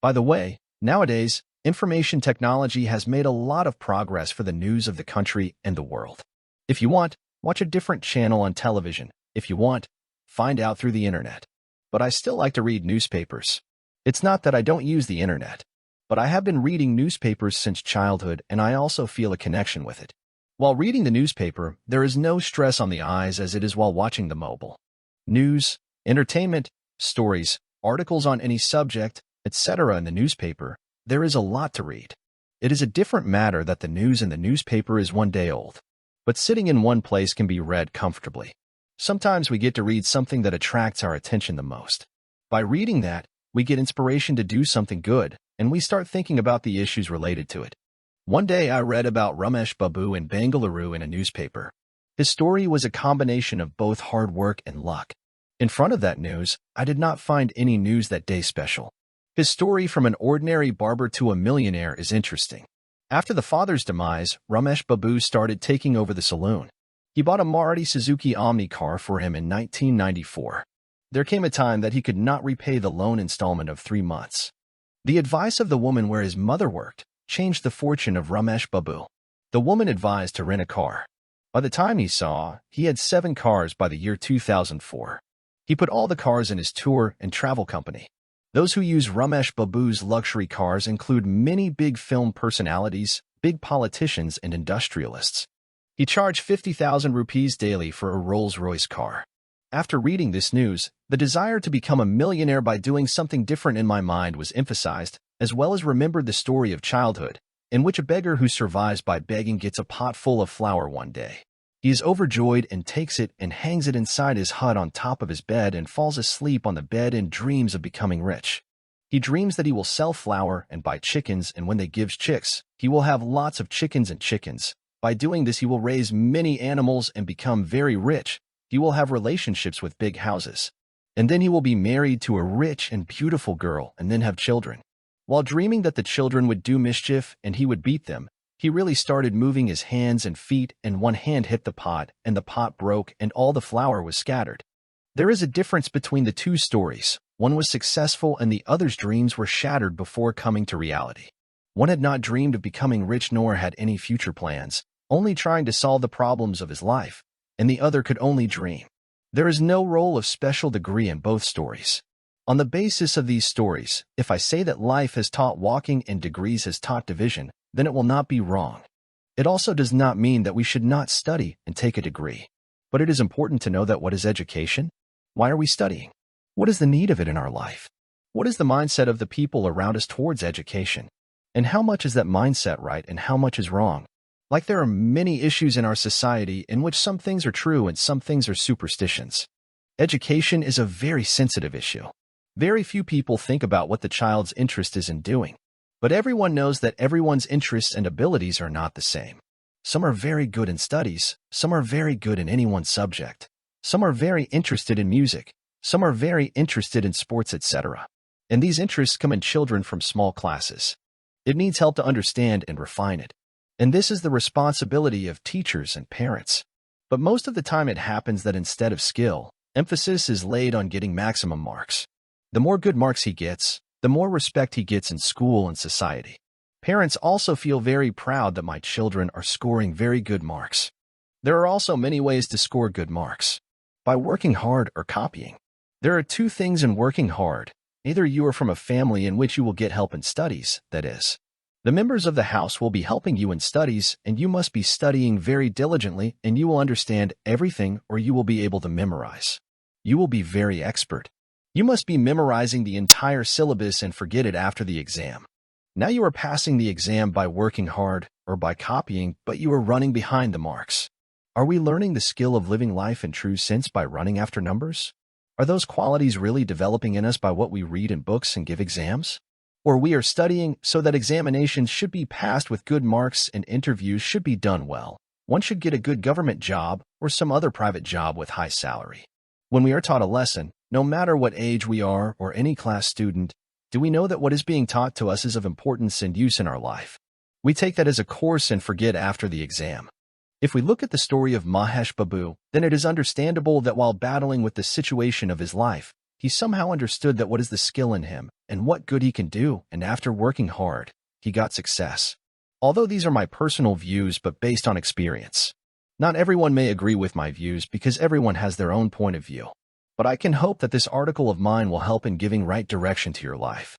By the way, nowadays, information technology has made a lot of progress for the news of the country and the world. If you want, watch a different channel on television. If you want, find out through the internet. But I still like to read newspapers. It's not that I don't use the internet, but I have been reading newspapers since childhood, and I also feel a connection with it. While reading the newspaper, there is no stress on the eyes as it is while watching the mobile. News, entertainment, stories, articles on any subject, etc. in the newspaper, there is a lot to read. It is a different matter that the news in the newspaper is one day old, but sitting in one place can be read comfortably. Sometimes we get to read something that attracts our attention the most. By reading that, we get inspiration to do something good, and we start thinking about the issues related to it. One day I read about Ramesh Babu in Bengaluru in a newspaper. His story was a combination of both hard work and luck. In front of that news, I did not find any news that day special. His story from an ordinary barber to a millionaire is interesting. After the father's demise, Ramesh Babu started taking over the saloon. He bought a Maruti Suzuki Omni car for him in 1994. There came a time that he could not repay the loan installment of 3 months. The advice of the woman where his mother worked changed the fortune of Ramesh Babu. The woman advised to rent a car. By the time he saw, he had 7 cars by the year 2004. He put all the cars in his tour and travel company. Those who use Ramesh Babu's luxury cars include many big film personalities, big politicians, and industrialists. He charged 50,000 rupees daily for a Rolls-Royce car. After reading this news, the desire to become a millionaire by doing something different in my mind was emphasized, as well as remembered the story of childhood, in which a beggar who survives by begging gets a pot full of flour one day. He is overjoyed and takes it and hangs it inside his hut on top of his bed and falls asleep on the bed and dreams of becoming rich. He dreams that he will sell flour and buy chickens, and when they gives chicks, he will have lots of chickens and chickens. By doing this, he will raise many animals and become very rich. He will have relationships with big houses. And then he will be married to a rich and beautiful girl and then have children. While dreaming that the children would do mischief and he would beat them, he really started moving his hands and feet, and one hand hit the pot, and the pot broke, and all the flour was scattered. There is a difference between the two stories. One was successful and the other's dreams were shattered before coming to reality. One had not dreamed of becoming rich nor had any future plans, only trying to solve the problems of his life, and the other could only dream. There is no role of special degree in both stories. On the basis of these stories, if I say that life has taught walking and degrees has taught division, then it will not be wrong. It also does not mean that we should not study and take a degree. But it is important to know that what is education? Why are we studying? What is the need of it in our life? What is the mindset of the people around us towards education? And how much is that mindset right and how much is wrong? Like there are many issues in our society in which some things are true and some things are superstitions. Education is a very sensitive issue. Very few people think about what the child's interest is in doing. But everyone knows that everyone's interests and abilities are not the same. Some are very good in studies, some are very good in any one subject. Some are very interested in music, some are very interested in sports, etc. And these interests come in children from small classes. It needs help to understand and refine it. And this is the responsibility of teachers and parents. But most of the time it happens that instead of skill, emphasis is laid on getting maximum marks. The more good marks he gets, the more respect he gets in school and society. Parents also feel very proud that my children are scoring very good marks. There are also many ways to score good marks. By working hard or copying. There are 2 things in working hard. Either you are from a family in which you will get help in studies, that is, the members of the house will be helping you in studies, and you must be studying very diligently, and you will understand everything, or you will be able to memorize. You will be very expert. You must be memorizing the entire syllabus and forget it after the exam. Now you are passing the exam by working hard or by copying, but you are running behind the marks. Are we learning the skill of living life in true sense by running after numbers? Are those qualities really developing in us by what we read in books and give exams? Or we are studying so that examinations should be passed with good marks and interviews should be done well. One should get a good government job or some other private job with high salary. When we are taught a lesson, no matter what age we are or any class student, do we know that what is being taught to us is of importance and use in our life? We take that as a course and forget after the exam. If we look at the story of Mahesh Babu, then it is understandable that while battling with the situation of his life, he somehow understood that what is the skill in him, and what good he can do, and after working hard, he got success. Although these are my personal views but based on experience. Not everyone may agree with my views because everyone has their own point of view. But I can hope that this article of mine will help in giving right direction to your life.